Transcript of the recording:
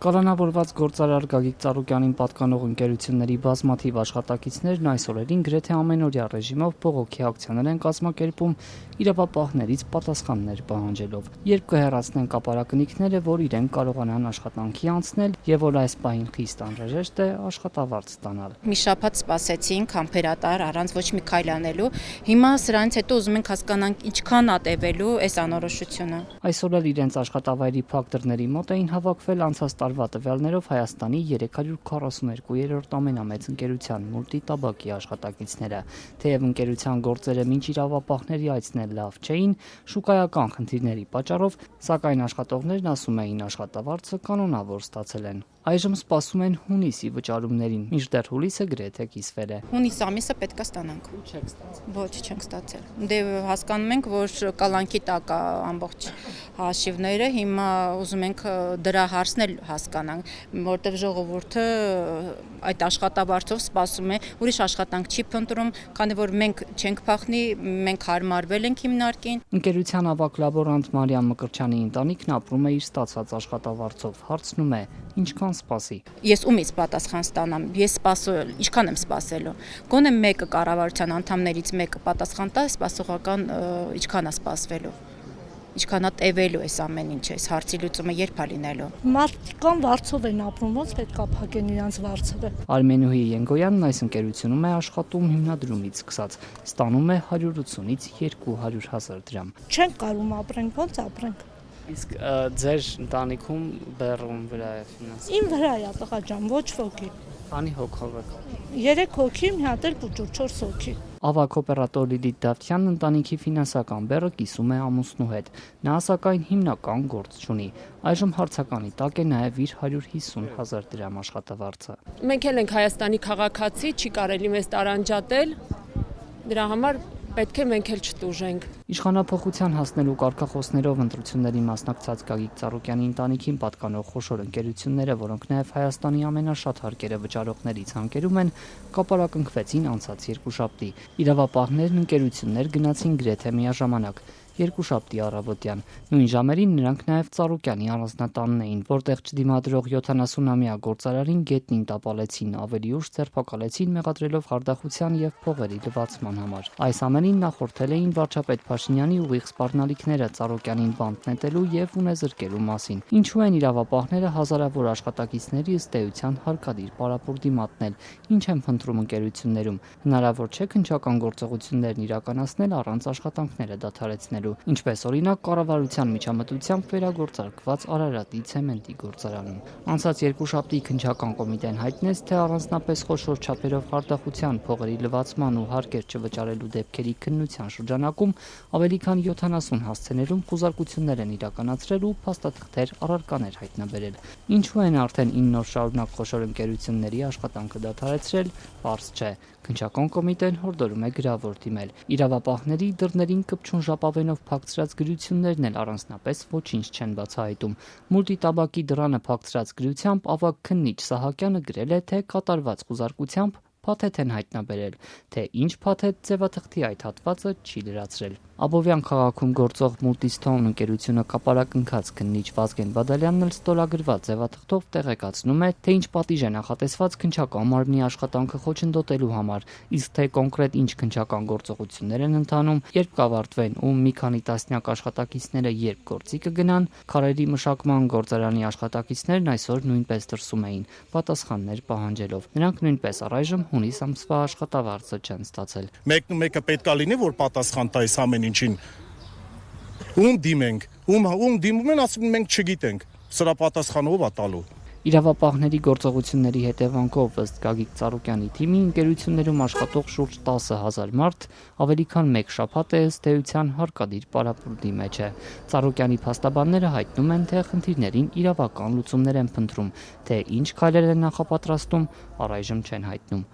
Կալանավորված գործարար Գագիկ Ծառուկյանին պատկանող ընկերությունների բազմաթիվ աշխատակիցներն այս օրերին գրեթե ամենօրյա ռեժիմով բողոքի ակցիաներ են կազմակերպում իրավապահներից պատասխաններ պահանջելով, երբ կհեռացնեն կապարակնիկները, որ իրենք կարողանան աշխատանքի անցնել եւ որ այս պահին խիստ անհրաժեշտ է աշխատավարձ ստանալ։ Մի շաբաթ սպասեցինք համբերատար առանց ոչ մի քայլ անելու։ Հիմա սրանից հետո ուզում ենք հասկանանք ինչքան է տևելու այս անորոշությունը։ Այսօր էլ իրենց աշխատավայրի փակ դռների մոտ էին հավաքվել անցած տարվա տվյալներով Հայաստանի 342-րդ ամենամեծ ընկերության Մուլտիտաբակի աշխատակիցները, թեև ընկերության գործերը մինչ իրավապահների այցնել լավ չէին, շուկայական խնդիրների պատճառով, սակայն աշխատողներն ասում էին աշխատավարձը կանոնավոր ստացել են։ Այժմ սպասում են հունիսի վճարումներին, մինչդեռ հուլիսը գրեթե կիսվել է։ Հունիս ամիսը պետք է ստանանք։ Չեք ստացել։ Ոչ, չենք ստացել։ Դե հասկանում ենք, որ կալանքի տակ է ամբողջ հաշիվները, հիմա ուզում ենք դրա հարցն էլ հասկանանք, որտեղ ժողովուրդը այդ աշխատավարձով սպասում է, ուրիշ աշխատանք չի փնտրում, քանի որ մենք չենք փախնի, մենք հարմարվել ենք հիմնարկին։ Ընկերության ավագ լաբորանտ Մարիամ Մկրտչյանի ընտանիքն ապրում է իր ստացված աշխատավարձով, հարցնում է. ինչքան սպասի։ Ես ումից պատասխան ստանամ, ես ինչքան եմ սպասելու։ Գոնե մեկը կառավարության անդամներից մեկը պատասխան տա, սպասողական ինչքան է սպասվելու։ Ինչքան է տևելու այս ամեն ինչ, այս հարցի լուծումը երբ է լինելու։ Մարդկան վարձով են ապրում, ոնց պետք է փակեն իրենց վարձերը։ Արմենուհի Ենգոյանն այս ընկերությունում է աշխատում հիմնադրումից սկսած, ստանում է 180-ից 200,000 դրամ։ Չենք կարում ապրենք, ոնց ապրենք։ Իսկ ձեր ընտանիքում բեռում վրա է ֆինանսը։ Իմ վրա է տղա ջան, ոչ ոքի։ Քանի հոգով եք։ 3 հոգի, մի հատ էլ փուճուր 4 հոգի։ Ավագ օպերատոր Լիլիթ Դավթյանն ընտանիքի ֆինանսական բեռը կիսում է ամուսնու հետ։ Նա սակայն հիմնական գործ չունի։ Այժմ հարցականի տակ է նաև իր 150,000 դրամ աշխատավարձը։ Մենք էլ ենք Հայաստանի քաղաքացի, չի կարելի մեզ տարանջատել։ Դրա համար պետք է մենք էլ չտուժենք։ Իշխանափոխության հասնելու կարգախոսներով ընտրությունների մասնակցած Գագիկ Ծառուկյանի ընտանիքին պատկանող խոշոր ընկերությունները, որոնք նաև Հայաստանի ամենաշատ հարկերը վճարողներից հանկերում են, կապարակնքվեցին անցած երկուշաբթի։ Իրավապահներն ընկերություններ գնացին գրեթե միաժամանակ։ Երկուշաբթի առավոտյան։ Նույն ժամերին նրանք նաև Ծառուկյանի առանձնատանն էին, որտեղ չդիմադրող 70-ամյա գործարարին գետնին տապալեցին, ավելի ուշ ձերբակալեցին մեղադրելով խարդախության եւ փողերի լվացման համար։ Այս ամենին նախորդել էին վարչապետ Փաշինյանի ուղիղ սպառնալիքները Ծառուկյանին բանտ նետելու եւ ունեզրկելու մասին։ Ինչու են իրավապահները հազարավոր աշխատակիցների ըստ էության հարկադիր պարապուրտի մատնել։ Ինչ են փնտրում ընկերություններում։ Հնարավոր չէ քննչական գործողություններն իրականացնել առանց աշխատանքները դադարեցնել։ Ինչպես օրինակ կառավարության միջամտությամբ վերագործարկված Արարատի ցեմենտի գործարանում։ Անցած երկուշաբթի քննչական կոմիտեն հայտնեց, թե առանձնապես խոշոր չափերով խարդախության, փողերի լվացման ու հարկեր չվճարելու դեպքերի քննության շրջանակում ավելի քան 70 հասցեներում խուզարկություններ են իրականացրել ու փաստաթղթեր առարկաներ հայտնաբերել։ Ինչու են արդեն 9 օր շարունակ խոշոր ընկերությունների աշխատանքը դադարեցրել, պարզ չէ։ Քննչական կոմիտեն հորդորում է գրավոր դիմել։ Իրավապահների դռներին կպչուն ժապավենով փակցրած գրություններն էլ առանձնապես ոչինչ չեն բացահայտում։ Մուլտիտաբակի դռանը փակցրած գրությամբ ավագ քննիչ Սահակյանը գրել է, թե կատարված խուզարկությամբ փաթեթ են հայտնաբերել, թե ինչ փաթեթ ձևաթղթի այդ հատվածը չի լրացրել։ Աբովյան քաղաքում գործող Multistone ընկերությունը կապարակնքած քննիչ Վազգեն Բադալյանն էլ ստորագրված ձևաթղթով տեղեկացնում է, թե ինչ պատիժ է նախատեսված քննչական մարմնի աշխատանքը խոչընդոտելու համար, իսկ թե կոնկրետ ինչ քննչական գործողություններ են ընթանում, երբ կավարտվեն ու մի քանի տասնյակ աշխատակիցները երբ գործի կգնան, քարերի մշակման գործարանի աշխատակիցներն այսօր նույնպես դրսում էին, պատասխաններ պահանջելով։ Նրանք նույնպես առայժմ հունիս ամսվա աշխատավարձը չեն ստացել։ Մեկը պետք է լինի, որ պատասխան տա այս ամեն ինչին։ Ում դիմենք, ում դիմում են, ասում են մենք չգիտենք։ Սրա պատասխանը ով է տալու։ Իրավապահների գործողությունների հետևանքով ըստ Գագիկ Ծառուկյանի թիմի ընկերություններում աշխատող շուրջ 10,000 մարդ ավելի քան մեկ շաբաթ է ըստ էության հարկադիր պարապուրտի մեջ է։ Ծառուկյանի փաստաբանները հայտնում են, թե խնդիրներին իրավական լուծումներ են փնտրում, թե ինչ քայլեր են նախապատրաստում, առայժմ չեն հայտնում։